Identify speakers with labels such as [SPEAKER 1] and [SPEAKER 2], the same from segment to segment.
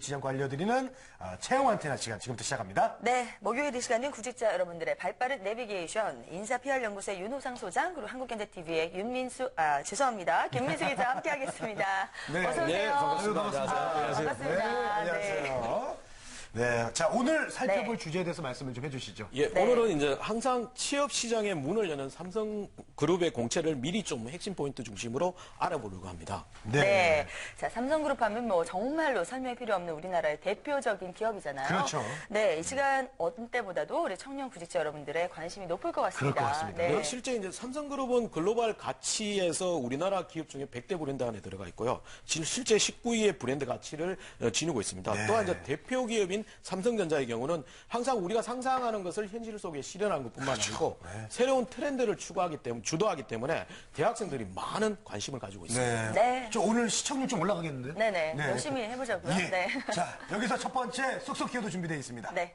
[SPEAKER 1] 지정과 알려드리는 채용 안테나 시간 지금부터 시작합니다.
[SPEAKER 2] 네, 목요일 이 시간은 구직자 여러분들의 발빠른 내비게이션 인사 PR 연구소의 윤호상 소장 그리고 한국경제TV의 김민수 기자 함께하겠습니다.
[SPEAKER 1] 네,
[SPEAKER 2] 어서 오세요.
[SPEAKER 1] 네, 반갑습니다.
[SPEAKER 2] 반갑습니다.
[SPEAKER 1] 네, 안녕하세요. 네, 자 오늘 살펴볼
[SPEAKER 2] 네.
[SPEAKER 1] 주제에 대해서 말씀을 좀 해주시죠.
[SPEAKER 3] 예,
[SPEAKER 2] 네.
[SPEAKER 3] 오늘은 이제 항상 취업 시장의 문을 여는 삼성그룹의 공채를 미리 좀 핵심 포인트 중심으로 알아보려고 합니다.
[SPEAKER 2] 네. 자, 삼성그룹 하면 뭐 정말로 설명이 필요 없는 우리나라의 대표적인 기업이잖아요.
[SPEAKER 1] 그렇죠.
[SPEAKER 2] 네, 이 시간 어떤 때보다도 우리 청년 구직자 여러분들의 관심이 높을 것 같습니다.
[SPEAKER 1] 그럴 것 같습니다.
[SPEAKER 2] 네.
[SPEAKER 3] 실제 이제 삼성그룹은 글로벌 가치에서 우리나라 기업 중에 100대 브랜드 안에 들어가 있고요. 실제 19위의 브랜드 가치를 지니고 있습니다.
[SPEAKER 1] 네.
[SPEAKER 3] 또한 이제 대표 기업인 삼성전자의 경우는 항상 우리가 상상하는 것을 현실 속에 실현하는 것뿐만 아니고
[SPEAKER 1] 네.
[SPEAKER 3] 새로운 트렌드를 주도하기 때문에 대학생들이 많은 관심을 가지고 있습니다.
[SPEAKER 1] 네.
[SPEAKER 2] 네.
[SPEAKER 1] 저 오늘 시청률 좀 올라가겠는데요?
[SPEAKER 2] 네네.
[SPEAKER 1] 네.
[SPEAKER 2] 열심히 해보자고요.
[SPEAKER 1] 예.
[SPEAKER 2] 네.
[SPEAKER 1] 자, 여기서 첫 번째 쏙쏙 키워드 준비되어 있습니다.
[SPEAKER 2] 네.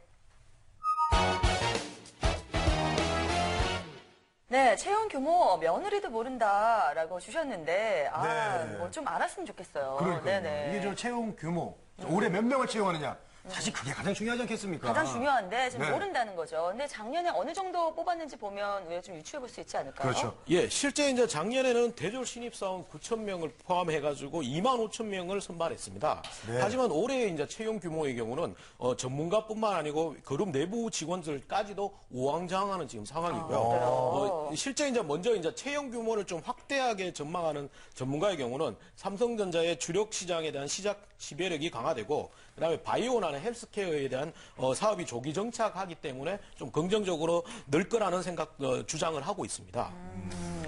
[SPEAKER 2] 네, 채용 규모 며느리도 모른다라고 주셨는데,
[SPEAKER 1] 네.
[SPEAKER 2] 뭐 좀 알았으면 좋겠어요.
[SPEAKER 1] 그러니까요.
[SPEAKER 2] 네네.
[SPEAKER 1] 이게 저 채용 규모, 올해 몇 명을 채용하느냐. 사실 그게 가장 중요하지 않겠습니까?
[SPEAKER 2] 가장 중요한데 지금
[SPEAKER 1] 네.
[SPEAKER 2] 모른다는 거죠. 근데 작년에 어느 정도 뽑았는지 보면 우리가 좀 유추해 볼 수 있지 않을까요?
[SPEAKER 1] 그렇죠.
[SPEAKER 3] 예, 실제 이제 작년에는 대졸 신입사원 9,000명을 포함해가지고 25,000명을 선발했습니다.
[SPEAKER 1] 네.
[SPEAKER 3] 하지만 올해 이제 채용 규모의 경우는 전문가뿐만 아니고 그룹 내부 직원들까지도 우왕좌왕하는 지금 상황이고요. 실제 이제 먼저 이제 채용 규모를 좀 확대하게 전망하는 전문가의 경우는 삼성전자의 주력 시장에 대한 시작 지배력이 강화되고 그다음에 바이오나 헬스케어에 대한 사업이 조기 정착하기 때문에 좀 긍정적으로 늘 거라는 주장을 하고 있습니다.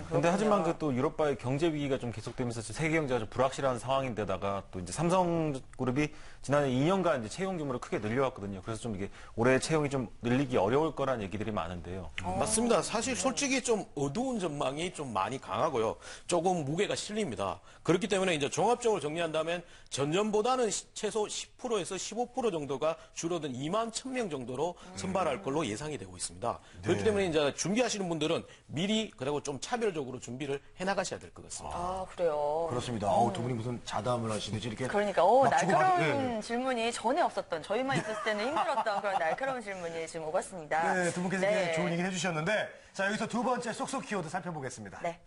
[SPEAKER 4] 근데 하지만 그 또 유럽과의 경제 위기가 좀 계속되면서 세계 경제가 좀 불확실한 상황인데다가 또 이제 삼성그룹이 지난해 2년간 이제 채용 규모를 크게 늘려왔거든요. 그래서 좀 이게 올해 채용이 좀 늘리기 어려울 거란 얘기들이 많은데요.
[SPEAKER 3] 맞습니다. 사실 솔직히 좀 어두운 전망이 좀 많이 강하고요. 조금 무게가 실립니다. 그렇기 때문에 이제 종합적으로 정리한다면 전년보다는 최소 10%에서 15% 정도가 줄어든 2만 1,000명 정도로 선발할 걸로 예상이 되고 있습니다. 그렇기 때문에 이제 준비하시는 분들은 미리 그리고 좀 차별적으로 준비를 해나가셔야 될 것 같습니다.
[SPEAKER 2] 아, 그래요.
[SPEAKER 1] 그렇습니다. 두 분이 무슨 자담을 하시는지 이렇게.
[SPEAKER 2] 그러니까,
[SPEAKER 1] 막 주고받고,
[SPEAKER 2] 날카로운 질문이 전에 없었던, 저희만 있었을 때는 힘들었던 그런 날카로운 질문이 지금 오갔습니다.
[SPEAKER 1] 네, 두 분께서 이렇게 좋은 얘기 해주셨는데, 자, 여기서 두 번째 쏙쏙 키워드 살펴보겠습니다.
[SPEAKER 2] 네.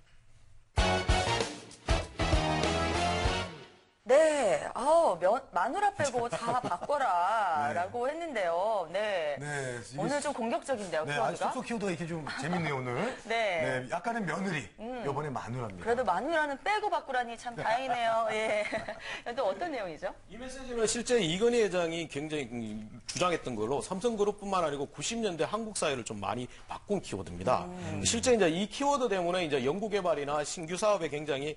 [SPEAKER 2] 네, 마누라 빼고 다 바꿔라 라고 했는데요. 네.
[SPEAKER 1] 네,
[SPEAKER 2] 오늘 좀 공격적인데요,
[SPEAKER 1] 네, 아주
[SPEAKER 2] 키워드가.
[SPEAKER 1] 쏙쏙 키워드가 이렇게 좀 재밌네요, 오늘.
[SPEAKER 2] 네.
[SPEAKER 1] 약간은 며느리, 이번에 마누라입니다.
[SPEAKER 2] 그래도 마누라는 빼고 바꾸라니 참 다행이네요. 예. 또 어떤 내용이죠?
[SPEAKER 3] 이 메시지는 실제 이건희 회장이 굉장히 주장했던 걸로 삼성그룹뿐만 아니고 90년대 한국 사회를 좀 많이 바꾼 키워드입니다. 실제 이제 이 키워드 때문에 이제 연구개발이나 신규 사업에 굉장히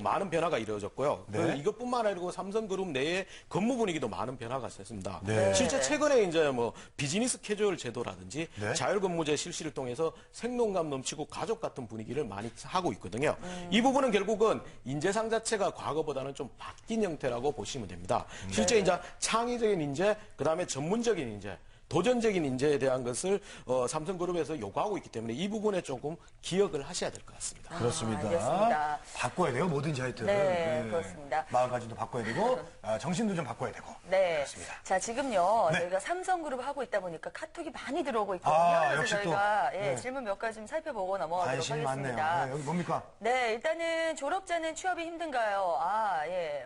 [SPEAKER 3] 많은 변화가 이루어졌고요.
[SPEAKER 1] 네.
[SPEAKER 3] 이것뿐만 아니고 삼성그룹 내에 근무 분위기도 많은 변화가 있었습니다.
[SPEAKER 1] 네.
[SPEAKER 3] 실제 최근에 이제 뭐 비즈니스 캐주얼 제도라든지
[SPEAKER 1] 네.
[SPEAKER 3] 자율근무제 실시를 통해서 생동감 넘치고 가족 같은 분위기를 많이 하고 있거든요. 이 부분은 결국은 인재상 자체가 과거보다는 좀 바뀐 형태라고 보시면 됩니다. 실제 이제 창의적인 인재, 그다음에 전문적인 인재, 도전적인 인재에 대한 것을 삼성그룹에서 요구하고 있기 때문에 이 부분에 조금 기억을 하셔야 될 것 같습니다.
[SPEAKER 1] 그렇습니다.
[SPEAKER 2] 알겠습니다.
[SPEAKER 1] 바꿔야 돼요, 뭐든지 하여튼.
[SPEAKER 2] 네, 그렇습니다.
[SPEAKER 1] 마음가짐도 바꿔야 되고, 정신도 좀 바꿔야 되고.
[SPEAKER 2] 네.
[SPEAKER 1] 그렇습니다.
[SPEAKER 2] 자, 지금요,
[SPEAKER 1] 네.
[SPEAKER 2] 저희가 삼성그룹 하고 있다 보니까 카톡이 많이 들어오고 있거든요. 그래서
[SPEAKER 1] 역시 또.
[SPEAKER 2] 저희가
[SPEAKER 1] 네.
[SPEAKER 2] 질문 몇 가지 좀 살펴보고 넘어가도록
[SPEAKER 1] 관심이
[SPEAKER 2] 하겠습니다.
[SPEAKER 1] 많네요. 네, 여기 뭡니까?
[SPEAKER 2] 네, 일단은 졸업자는 취업이 힘든가요?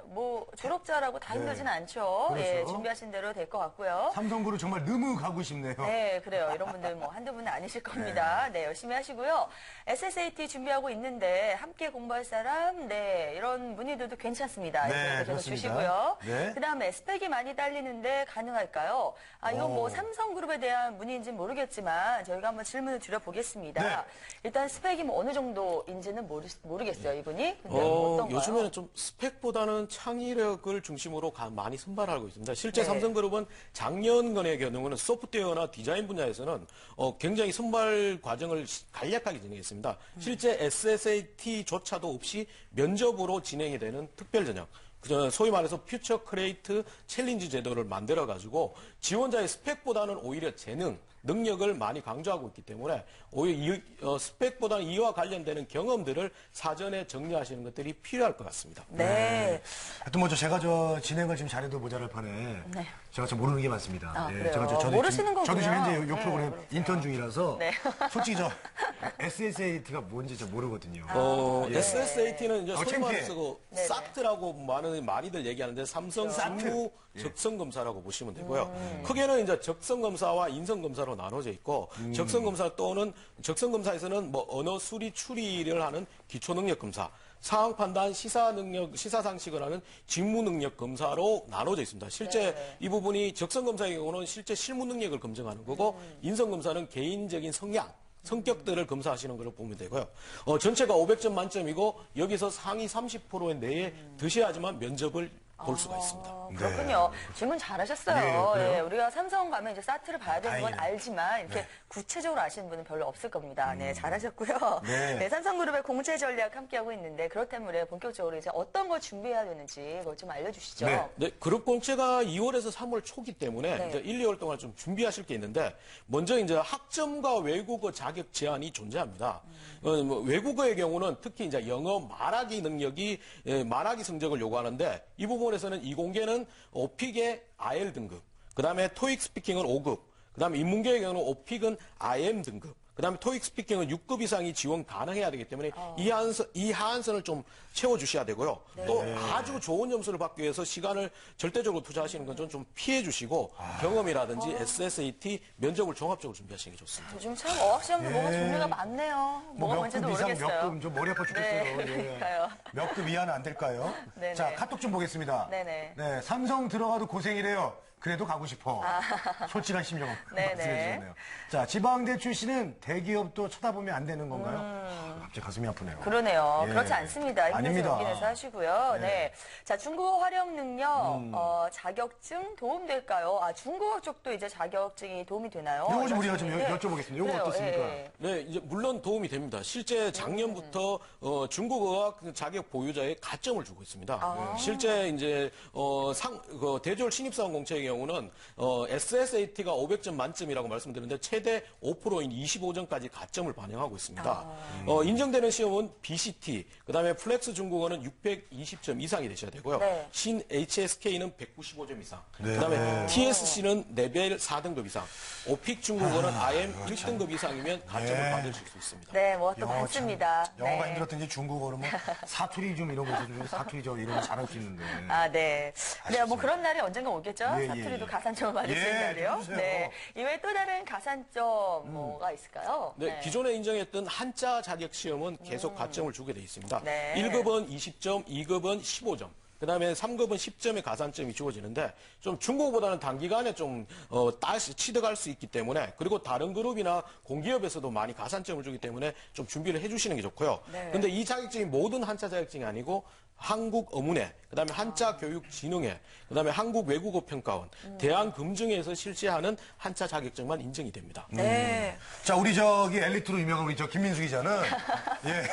[SPEAKER 2] 뭐 졸업자라고 다 힘들진 않죠.
[SPEAKER 1] 그렇죠.
[SPEAKER 2] 예, 준비하신 대로 될 것 같고요.
[SPEAKER 1] 삼성그룹 정말 너무 가고 싶네요.
[SPEAKER 2] 네, 그래요. 이런 분들 뭐 한두 분은 아니실 겁니다. 네, 열심히 하시고요. SSAT 준비하고 있는데 함께 공부할 사람, 네, 이런 문의들도 괜찮습니다.
[SPEAKER 1] 네,
[SPEAKER 2] 계속
[SPEAKER 1] 그렇습니다.
[SPEAKER 2] 주시고요.
[SPEAKER 1] 네.
[SPEAKER 2] 그다음에 스펙이 많이 딸리는데 가능할까요? 이건 뭐 삼성그룹에 대한 문의인지는 모르겠지만 저희가 한번 질문을 드려보겠습니다.
[SPEAKER 1] 네.
[SPEAKER 2] 일단 스펙이 뭐 어느 정도인지는 모르겠어요, 이분이. 근데 어떤가요?
[SPEAKER 3] 요즘에는 좀 스펙보다는 창의력을 중심으로 많이 선발하고 있습니다. 실제
[SPEAKER 2] 네.
[SPEAKER 3] 삼성그룹은 작년의 경우는 소프트웨어나 디자인 분야에서는 굉장히 선발 과정을 간략하게 진행했습니다. 실제 SSAT조차도 없이 면접으로 진행이 되는 특별 전형. 소위 말해서 퓨처 크리에이트 챌린지 제도를 만들어가지고 지원자의 스펙보다는 오히려 재능, 능력을 많이 강조하고 있기 때문에 오히려 스펙보다는 이와 관련되는 경험들을 사전에 정리하시는 것들이 필요할 것 같습니다.
[SPEAKER 2] 네.
[SPEAKER 1] 하여튼 먼저 제가 진행을 지금 잘해도 모자랄 판에 제가 좀 모르는 게 많습니다.
[SPEAKER 2] 아,
[SPEAKER 1] 예,
[SPEAKER 2] 그래요?
[SPEAKER 1] 저도
[SPEAKER 2] 모르시는
[SPEAKER 1] 저도 지금
[SPEAKER 2] 거군요.
[SPEAKER 1] 현재 이 프로그램 인턴 중이라서
[SPEAKER 2] 네.
[SPEAKER 1] 솔직히 저 SSAT가 뭔지 저 모르거든요.
[SPEAKER 3] SSAT는 이제 소리
[SPEAKER 1] 창피해.
[SPEAKER 3] 말해서 그
[SPEAKER 2] 네네.
[SPEAKER 3] 사트라고 많이들 얘기하는데 삼성
[SPEAKER 1] 사트.
[SPEAKER 3] 직무 적성 검사라고 보시면 되고요. 크게는 이제 적성 검사와 인성 검사로 나눠져 있고 적성 검사 또는 적성 검사에서는 뭐 언어 수리 추리를 하는 기초 능력 검사, 상황 판단, 시사 상식을 하는 직무 능력 검사로 나눠져 있습니다. 실제 이 부분이 적성 검사의 경우는 실제 실무 능력을 검증하는 거고 인성 검사는 개인적인 성격들을 검사하시는 걸로 보면 되고요. 전체가 500점 만점이고 여기서 상위 30% 내에 드셔야지만 면접을 볼 수가 있습니다.
[SPEAKER 2] 그렇군요. 질문 잘하셨어요.
[SPEAKER 1] 네, 그래요?
[SPEAKER 2] 예, 우리가 삼성 가면 이제 사트를 봐야 되는 건
[SPEAKER 1] 다행이네.
[SPEAKER 2] 알지만 이렇게 구체적으로 아시는 분은 별로 없을 겁니다. 네, 잘하셨고요.
[SPEAKER 1] 네.
[SPEAKER 2] 네, 삼성그룹의 공채 전략 함께하고 있는데 그렇다면 우리가 본격적으로 이제 어떤 걸 준비해야 되는지 그걸 좀 알려주시죠.
[SPEAKER 1] 네.
[SPEAKER 3] 네, 그룹 공채가 2월에서 3월 초기 때문에
[SPEAKER 2] 네.
[SPEAKER 3] 이제 1, 2월 동안 좀 준비하실 게 있는데 먼저 이제 학점과 외국어 자격 제한이 존재합니다. 뭐 외국어의 경우는 특히 이제 영어 말하기 능력이 말하기 성적을 요구하는데 이 부분에서는 이공계는 오픽의 IL 등급, 그다음에 토익 스피킹은 5급, 그다음에 인문계의 경우는 오픽은 IM 등급. 그다음에 토익 스피킹은 6급 이상이 지원 가능해야 되기 때문에 이 하한선을 좀 채워주셔야 되고요. 또 아주 좋은 점수를 받기 위해서 시간을 절대적으로 투자하시는 건 좀 피해 주시고 경험이라든지 SSAT 면접을 종합적으로 준비하시는 게 좋습니다.
[SPEAKER 2] 요즘 참 어학시험도 뭐가 종류가 많네요. 뭐가
[SPEAKER 1] 몇
[SPEAKER 2] 뭔지도
[SPEAKER 1] 급 이상
[SPEAKER 2] 모르겠어요.
[SPEAKER 1] 몇 급 좀 머리 아파 죽겠어요.
[SPEAKER 2] 네, 그러니까요.
[SPEAKER 1] 몇 급 이하는 안 될까요?
[SPEAKER 2] 네네.
[SPEAKER 1] 자, 카톡 좀 보겠습니다.
[SPEAKER 2] 네네.
[SPEAKER 1] 네, 삼성 들어가도 고생이래요. 그래도 가고 싶어. 솔직한 심정
[SPEAKER 2] 네네.
[SPEAKER 1] 말씀해 주셨네요. 자, 지방대 출신은 대기업도 쳐다보면 안 되는 건가요? 갑자기 가슴이 아프네요.
[SPEAKER 2] 그러네요.
[SPEAKER 1] 예.
[SPEAKER 2] 그렇지 않습니다. 힘내서
[SPEAKER 1] 아닙니다.
[SPEAKER 2] 용기 내서 하시고요. 네. 자, 중국어 활용 능력, 자격증 도움될까요? 아, 중국어 쪽도 이제 자격증이 도움이 되나요?
[SPEAKER 1] 이거 좀 우리가 좀
[SPEAKER 2] 네.
[SPEAKER 1] 여쭤보겠습니다. 이거
[SPEAKER 2] 그래요.
[SPEAKER 1] 어떻습니까?
[SPEAKER 2] 예.
[SPEAKER 3] 네, 이제 물론 도움이 됩니다. 실제 작년부터 중국어학 자격 보유자에 가점을 주고 있습니다. 실제 이제 대졸 신입사원 공채의 경우는 SSAT가 500점 만점이라고 말씀드렸는데 최대 5%인 25점까지 가점을 반영하고 있습니다. 인정되는 시험은 BCT, 그다음에 플렉스 중국어는 620점 이상이 되셔야 되고요.
[SPEAKER 2] 네.
[SPEAKER 3] 신 HSK는 195점 이상,
[SPEAKER 1] 네.
[SPEAKER 3] 그다음에 TSC는 레벨 4등급 이상, 오픽 중국어는 IM 1등급 이상이면 가점을 받으실 수 있습니다.
[SPEAKER 2] 네, 뭐 또
[SPEAKER 1] 영어 참,
[SPEAKER 2] 많습니다.
[SPEAKER 1] 영어가
[SPEAKER 2] 네.
[SPEAKER 1] 힘들었던지 중국어는 뭐 사투리 좀 이런 거 좀 사투리 저 이런 거 잘할 수 있는데.
[SPEAKER 2] 아, 네. 네, 뭐 그런 날이 언젠가 오겠죠?
[SPEAKER 1] 예, 예,
[SPEAKER 2] 사투리도
[SPEAKER 1] 예.
[SPEAKER 2] 가산점 받을 수
[SPEAKER 1] 예,
[SPEAKER 2] 있는 날이요.
[SPEAKER 1] 해주세요.
[SPEAKER 2] 네. 이외에 또 다른 가산점 뭐가 있을까요?
[SPEAKER 3] 네, 기존에 인정했던 한자 자격 시험은 계속 가점을 주게 돼 있습니다.
[SPEAKER 2] 네.
[SPEAKER 3] 1급은 20점, 2급은 15점. 그다음에 3급은 10점의 가산점이 주어지는데 좀 중국보다는 단기간에 좀 취득할 수 있기 때문에 그리고 다른 그룹이나 공기업에서도 많이 가산점을 주기 때문에 좀 준비를 해주시는 게 좋고요.
[SPEAKER 2] 네.
[SPEAKER 3] 근데 이 자격증이 모든 한자 자격증이 아니고 한국어문회, 그다음에 한자교육진흥회, 그다음에 한국외국어평가원, 대한금증회에서 실시하는 한자 자격증만 인정이 됩니다.
[SPEAKER 2] 네.
[SPEAKER 1] 자, 우리 저기 엘리트로 유명한 우리 저 김민수 기자는 예.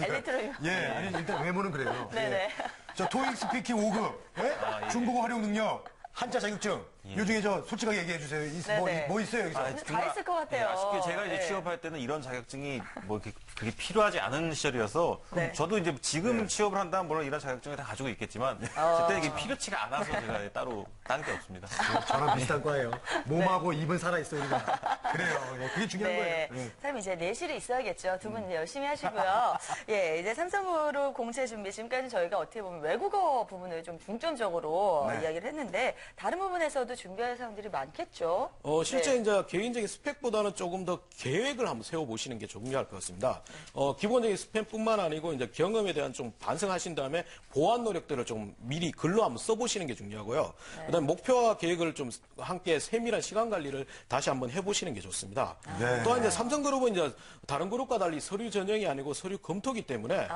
[SPEAKER 2] 엘리트로 유명한.
[SPEAKER 1] 예, 아니 일단 외모는 그래요.
[SPEAKER 2] 네네.
[SPEAKER 1] 예. 저 토익 스피킹 5급, 예? 중국어 활용 능력, 한자 자격증. 요 중에 저 솔직하게 얘기해 주세요.
[SPEAKER 2] 네네.
[SPEAKER 1] 뭐 있어요 여기서?
[SPEAKER 2] 다 있을 것 같아요.
[SPEAKER 4] 아쉽게 제가 이제
[SPEAKER 2] 네.
[SPEAKER 4] 취업할 때는 이런 자격증이 뭐 이렇게 그게 필요하지 않은 시절이어서
[SPEAKER 2] 네.
[SPEAKER 4] 저도 이제 지금 취업을 한다면 물론 이런 자격증을 다 가지고 있겠지만 그때 이게 필요치가 않아서 제가 따로 딴 게 없습니다.
[SPEAKER 1] 저랑 비슷한 거예요. 몸하고 입은 살아 있어요 우리가. 그래요. 예, 그게 중요한
[SPEAKER 2] 네.
[SPEAKER 1] 거예요. 예.
[SPEAKER 2] 사람 이제 내실이 있어야겠죠. 두 분 이제 열심히 하시고요. 예, 이제 삼성으로 공채 준비 지금까지 저희가 어떻게 보면 외국어 부분을 좀 중점적으로
[SPEAKER 1] 네.
[SPEAKER 2] 이야기를 했는데 다른 부분에서도 준비할 사람들이 많겠죠.
[SPEAKER 3] 실제
[SPEAKER 2] 네.
[SPEAKER 3] 이제 개인적인 스펙보다는 조금 더 계획을 한번 세워보시는 게 중요할 것 같습니다. 기본적인 스펙뿐만 아니고 이제 경험에 대한 좀 반성하신 다음에 보완 노력들을 좀 미리 글로 한번 써보시는 게 중요하고요. 그다음에 목표와 계획을 좀 함께 세밀한 시간 관리를 다시 한번 해보시는 게 좋습니다.
[SPEAKER 1] 네.
[SPEAKER 3] 또한 이제 삼성그룹은 이제 다른 그룹과 달리 서류 전형이 아니고 서류 검토기 때문에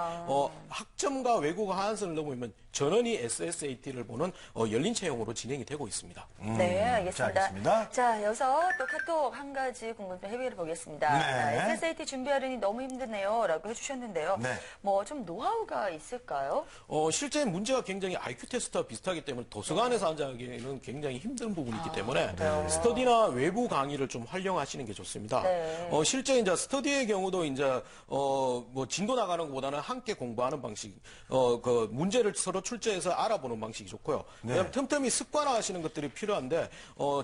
[SPEAKER 3] 학점과 외국어 하한선을 넘으면 전원이 SSAT를 보는 열린 채용으로 진행이 되고 있습니다.
[SPEAKER 2] 네, 알겠습니다.
[SPEAKER 1] 자, 알겠습니다.
[SPEAKER 2] 자, 여기서 또 카톡 한 가지 궁금증 해결해 보겠습니다.
[SPEAKER 1] 네.
[SPEAKER 2] SSAT 준비하려니 너무 힘드네요. 라고 해주셨는데요.
[SPEAKER 1] 네.
[SPEAKER 2] 뭐 좀 노하우가 있을까요?
[SPEAKER 3] 실제 문제가 굉장히 IQ 테스트와 비슷하기 때문에 도서관에서 앉아하기에는 굉장히 힘든 부분이 있기 때문에 스터디나 외부 강의를 좀 활용하시는 게 좋습니다.
[SPEAKER 2] 네.
[SPEAKER 3] 실제 이제 스터디의 경우도 이제 뭐 진도 나가는 것보다는 함께 공부하는 방식, 그 문제를 서로 출제해서 알아보는 방식이 좋고요. 왜냐하면 틈틈이 습관화하시는 것들이 필요한데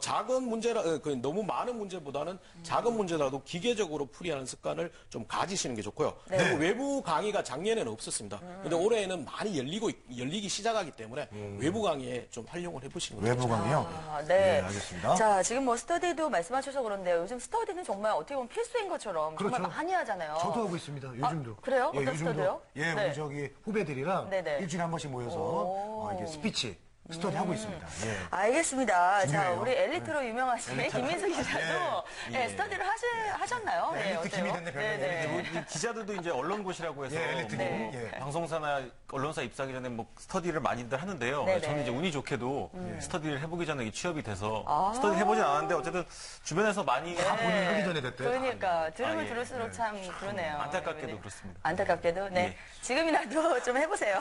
[SPEAKER 3] 작은 문제라 너무 많은 문제보다는 작은 문제라도 기계적으로 풀이하는 습관을 좀 가지시는 게 좋고요. 그리고 외부 강의가 작년에는 없었습니다. 근데 올해에는 많이 열리기 시작하기 때문에 외부 강의에 좀 활용을 해보시는 거죠.
[SPEAKER 1] 외부 강의요?
[SPEAKER 2] 아, 네.
[SPEAKER 1] 알겠습니다.
[SPEAKER 2] 자, 지금 뭐 스터디도 말씀하셔서 그런데요. 요즘 스터디는 정말 어떻게 보면 필수인 것처럼 정말
[SPEAKER 1] 그렇죠.
[SPEAKER 2] 많이 하잖아요.
[SPEAKER 1] 저도 하고 있습니다. 요즘도.
[SPEAKER 2] 그래요? 어떤
[SPEAKER 1] 요즘도.
[SPEAKER 2] 스터디요?
[SPEAKER 1] 예,
[SPEAKER 2] 네.
[SPEAKER 1] 우리 저기 후배들이랑
[SPEAKER 2] 네네.
[SPEAKER 1] 일주일에 한 번씩 모여서 이게 스피치, 스터디 하고 있습니다. 예.
[SPEAKER 2] 알겠습니다. 자,
[SPEAKER 1] 중요해요.
[SPEAKER 2] 우리 엘리트로 유명하신 김민석 기자도 스터디를 하셨나요? 네,
[SPEAKER 1] 엘리트
[SPEAKER 2] 어때요?
[SPEAKER 1] 김이 됐네, 별명이.
[SPEAKER 2] 네네.
[SPEAKER 4] 뭐 이 기자들도 이제 언론고시라고 해서
[SPEAKER 1] 예, 엘리트님.
[SPEAKER 2] 네.
[SPEAKER 1] 예.
[SPEAKER 4] 방송사나 언론사 입사하기 전에 뭐 스터디를 많이들 하는데요.
[SPEAKER 2] 네네.
[SPEAKER 4] 저는 이제 운이 좋게도 스터디를 해보기 전에 이게 취업이 돼서 스터디 해보진 않았는데 어쨌든 주변에서 많이
[SPEAKER 1] 본인이 하기 전에 됐대요.
[SPEAKER 2] 그러니까 들으면
[SPEAKER 4] 예.
[SPEAKER 2] 들을수록 참 그러네요.
[SPEAKER 4] 안타깝게도
[SPEAKER 2] 네.
[SPEAKER 4] 그렇습니다.
[SPEAKER 2] 안타깝게도 네.
[SPEAKER 4] 예.
[SPEAKER 2] 지금이라도 좀 해보세요.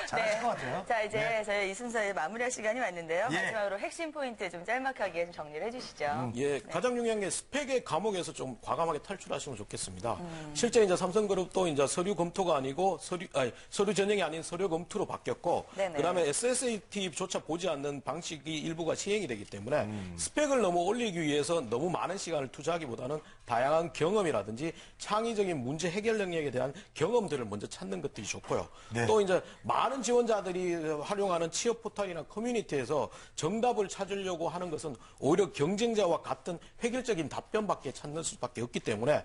[SPEAKER 1] 잘하실 것 같아요.
[SPEAKER 2] 자, 이제 저희 이 순서에 마무리할 시간이 왔는데요.
[SPEAKER 1] 예.
[SPEAKER 2] 마지막으로 핵심 포인트 좀 짤막하게 좀 정리를 해주시죠.
[SPEAKER 3] 예, 가장 중요한 게 스펙의 과목에서 좀 과감하게 탈출하시면 좋겠습니다. 실제 이제 삼성그룹도 이제 서류 검토가 아니고 서류 전형이 아닌 서류 검토로 바뀌었고,
[SPEAKER 2] 네네.
[SPEAKER 3] 그다음에 SSAT조차 보지 않는 방식이 일부가 시행이 되기 때문에 스펙을 너무 올리기 위해서 너무 많은 시간을 투자하기보다는 다양한 경험이라든지 창의적인 문제 해결 능력에 대한 경험들을 먼저 찾는 것들이 좋고요.
[SPEAKER 1] 네.
[SPEAKER 3] 또 이제 많은 지원자들이 활용하는 취업 포털이나 커뮤니티에서 정답을 찾으려고 하는 것은 오히려 경쟁자와 같은 획일적인 답변밖에 찾는 수밖에 없기 때문에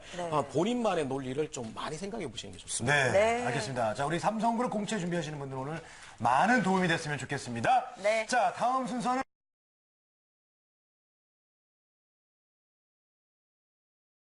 [SPEAKER 3] 본인만의 논리를 좀 많이 생각해 보시는 게 좋습니다.
[SPEAKER 1] 네,
[SPEAKER 2] 네.
[SPEAKER 1] 알겠습니다. 자, 우리 삼성그룹 공채 준비하시는 분들 오늘 많은 도움이 됐으면 좋겠습니다.
[SPEAKER 2] 네.
[SPEAKER 1] 자, 다음 순서는